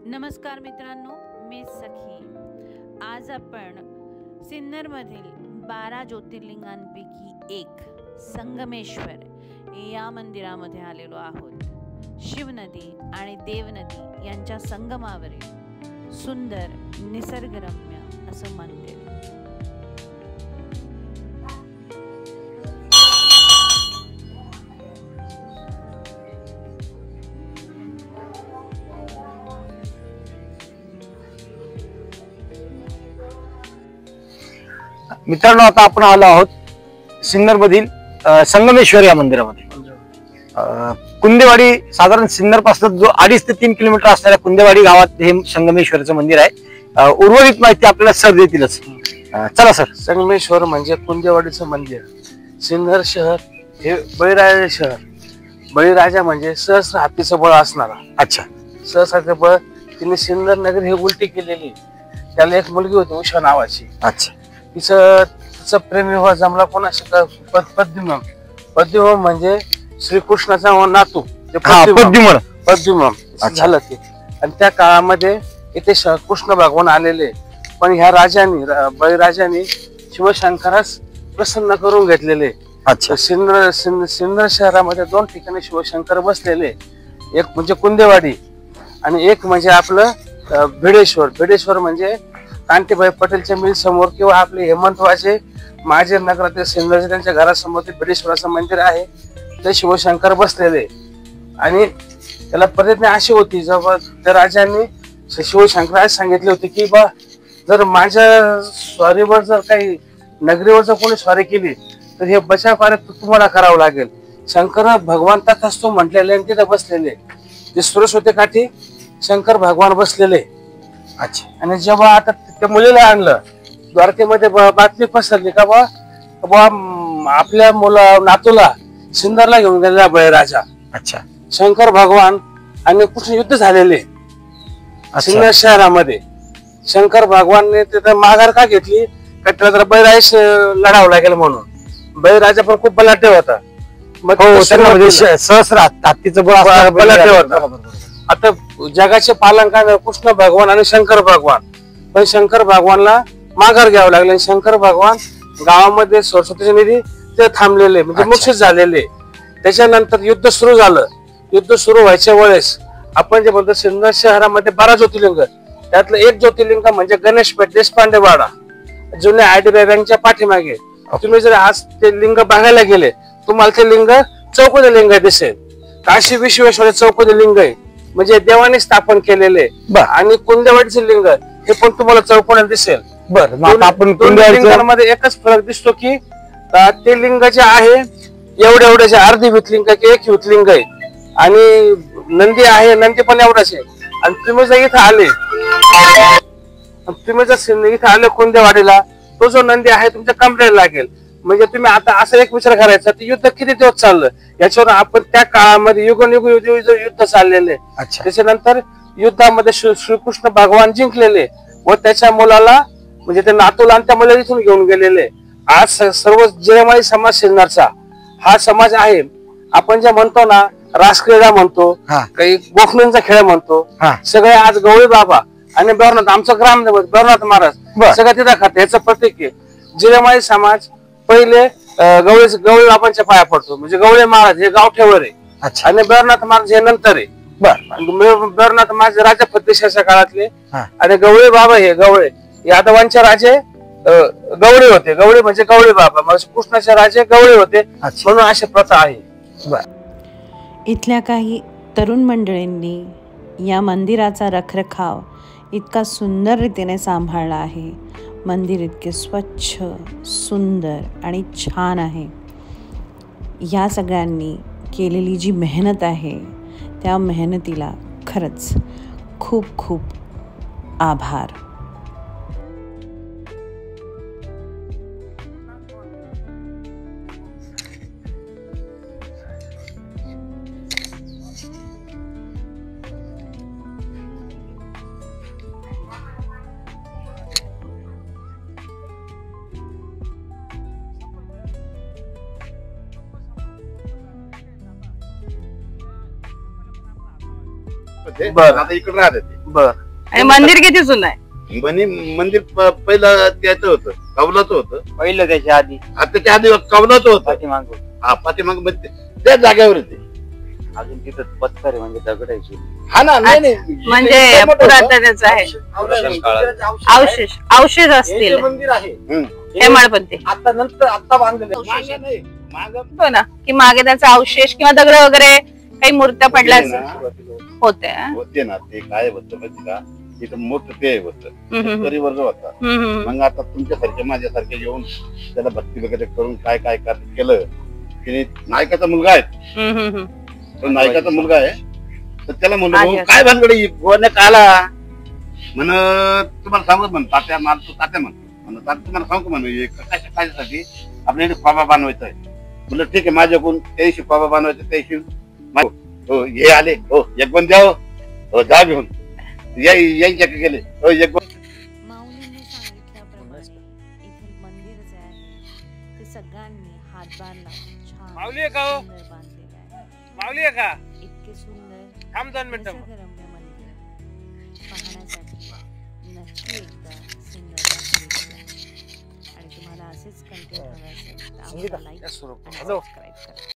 नमस्कार मित्रांनो, मी सखी। आज आपण सिन्नरमधील 12 ज्योतिर्लिंगांपैकी एक संगमेश्वर या मंदिरामध्ये आलेलो आहोत। शिवनदी आणि देवनदी यांच्या संगमावरील सुंदर निसर्गरम्य असं मंदिर। मित्रांनो, आता आपण आलो आहोत सिन्नर मधील संगमेश्वर या मंदिरामध्ये। कुंदेवाडी साधारण सिन्नर पासून जो 2.5 ते 3 किलोमीटर असणाऱ्या कुंदेवाडी गावात हे संगमेश्वरचं मंदिर आहे। उर्वरित माहिती आपल्याला सर देतीलच। चला सर। संगमेश्वर म्हणजे कुंदेवाडीचं मंदिर। सिन्नर शहर हे बळीराजा शहर। बळीराजा म्हणजे सहस्र हातीचं बळ असणारा। अच्छा। सहस्राचं बळ तिने सिन्नर नगर हे उलटी केलेली। त्याला एक मुलगी होती उषा नावाची। अच्छा। तिचा प्रेमविवाह जमला कोणाशी? पद्युम्न म्हणजे श्रीकृष्णाचा नातू पद्युम्न झालं ते। आणि त्या काळामध्ये इथे कृष्ण भगवान आलेले, पण ह्या राजांनी बळीराजांनी शिवशंकरास प्रसन्न करून घेतलेले। अच्छा। सिन्नर शहरामध्ये 2 ठिकाणी शिवशंकर बसलेले, एक म्हणजे कुंदेवाडी आणि एक म्हणजे आपलं भिडेश्वर। भिडेश्वर म्हणजे कांतीबाई पटेलच्या मिल समोर किंवा आपले हेमंतवाजे महाजन नगरातील सिन्नरच्या त्यांच्या घरासमोर ते भिडेश्वराचं मंदिर आहे। ते शिवशंकर बसलेले आणि त्याला प्रतिज्ञा अशी होती, जेव्हा त्या राजांनी शिवशंकराला सांगितले होते की बा जर माझ्या स्वारीवर जर काही नगरीवर जर कोणी स्वारी केली तर हे बचाव कार्य तुम्हाला करावं लागेल। शंकर भगवान तथास्तु म्हटलेले आणि तिथे बसलेले ते सरस्वती काठी शंकर भगवान बसलेले। अच्छा। आणि जेव्हा आता त्या मुलीला आणलं द्वारकेमध्ये बातमी पसरली का बा आपल्या नातूला सिन्नरला घेऊन गेलेला बळीराजा। अच्छा। शंकर भगवान आणि कृष्ण युद्ध झालेले सिन्नर शहरामध्ये। शंकर भगवानने तिथे माघार का घेतली? का त्याला जरा बळीराज लढावं लागेल म्हणून। बळीराजा पण खूप बलाढ्य होता। मग सहस्र हातीचं बलाढ्य होता। आता जगाचे पालनकार कृष्ण भगवान आणि शंकर भगवान, पण शंकर भगवानला माघार घ्यावं लागले। शंकर भगवान गावामध्ये सरस्वतीचे निधी ते थांबलेले म्हणजे मूर्छित झालेले। त्याच्यानंतर युद्ध सुरू झालं। युद्ध सुरू व्हायच्या वेळेस आपण जे म्हणतो सिन्नर शहरामध्ये 12 ज्योतिर्लिंग, त्यातलं एक ज्योतिर्लिंग म्हणजे गणेशपेठ देशपांडे वाडा जुन्या IDBI बँकच्या पाठीमागे। तुम्ही जर आज ते लिंग बघायला गेले तुम्हाला ते लिंग चौकोनी लिंग दिसेल। काशी विश्वेश्वर चौकोनी लिंग आहे म्हणजे देवाने स्थापन केलेले। आणि कुंदेवाडीचे लिंग हे पण तुम्हाला चौकोनी दिसेल। आपण लिंगांमध्ये एकच फरक दिसतो की ते लिंग जे आहे एवढ्याचे अर्धी वितलिंग की एक वितलिंग आहे, आणि नंदी आहे नंदी पण एवढाच आहे। आणि तुम्ही जर इथं आले कुंदेवाडीला, तो जो नंदी आहे तुमच्या कमरेला लागेल। म्हणजे तुम्ही आता असं एक विचार करायचा ते युद्ध किती दिवस चाललं याच्यावर आपण त्या काळामध्ये युग युद्ध चाललेले। त्याच्यानंतर युद्धामध्ये श्रीकृष्ण भगवान जिंकलेले व त्याच्या मुलाला म्हणजे ते नातूला आणि त्या मुलाला इथून घेऊन गेलेले। आज सर्व जिरेमाळी समाज सिन्नरचा हा समाज आहे। आपण जे म्हणतो ना रासक्रीडा म्हणतो, काही गोखणींचा खेळ म्हणतो, सगळे आज गवळी बाबा आणि बेरनाथ आमचं ग्रामदेवत बेरनाथ महाराज सगळं तिथं खाते याचं प्रतीक आहे। जिरेमाळी समाज पहिले गवळी बाबांच्या पाया पडतो म्हणजे गवळे महाराज हे गावठेवर आहे आणि बेरनाथ महाराज हे नंतर आहे। बेरनाथ महाराज राजा फतेशाच्या काळातले आणि गवळे बाबा हे गवळे यादवांचे राजे गवळी होते। गवळी म्हणजे गवळी बाबा म्हणजे कृष्णाचे राजे गवळी होते म्हणून अशी प्रथा आहे। इथल्या काही तरुण मंडळींनी या मंदिराचा रखरखाव इतका सुंदर रीतीने सांभाळला आहे। मंदिर इतके स्वच्छ, सुंदर आणि छान आहे। या सगळ्यांनी केलेली जी मेहनत आहे त्या मेहनतीला खरंच खूप खूप आभार। होते बरं. आता इकडे राहत ते. बर. आणि मंदिर किती जुनं आहे? मंदिर पहिलं त्याचं होतं, कौलाचं होतं. पहिलं त्याच्या आधी आता त्याच्या आधी कौलाचं होतं. पाठीमाग हा पाठीमाग त्याच जागेवर होते. अजून तिथं पत्थर आहे म्हणजे दगडायची. हा ना, नाही नाही म्हणजे इतकं मोठं होतं. पुरातनच आहे. अवशेष असतील मंदिर आहे हेमाडपंथी. आता नंतर आता बांधलेलं आहे. मागं नाही, मागं हो ना, की मागे त्याचा अवशेष किंवा दगड वगैरे काही मूर्त्या पडल्या होते ना. होते. होते ना, ते काय होतं माहिती का, तिथं मोठं ते होतं शेतकरी वर्ग होता. हम्म. मग आता तुमच्यासारखे माझ्यासारखे येऊन त्याला भक्ती वगैरे करून काय काय केलं. तिने नायकाचा मुलगा आहे, तो नायकाचा मुलगा आहे, तर त्याला म्हणलं आहे भाऊ, असं. काय भानगडी गोवण्यात आला म्हण, तुम्हाला सांगत म्हण तात्या माल तू तात्या म्हण तुम्हाला सांगतो म्हण कशासाठी आपल्याला खोबा बांधवायचा आहे. म्हणलं ठीक आहे, माझ्याकडून त्याशी खोबा बांधवायचं त्याशी हो हे आले हो एक बन द्या हो जा घेऊन यांच्याकडे गेले हो एक बन. माऊलींनी सांगितल्याप्रमाणे इथे मंदिर जे आहे ते सगळ्यांनी हातभार लावून छान माऊली आहे का हो? सुंदर बांधलेलं आहे. माऊली आहे का? इतके सुंदर थांब 2 मिनिटं. निसर्गरम्य मंदिर पाहण्यासाठी नक्की एकदा सिन्नरला भेट द्या. आणि तुम्हाला असेच कंटेंट हवे असेल तर आम्हाला लाईक सुरू आणि हॅलो सबस्क्राईब करा.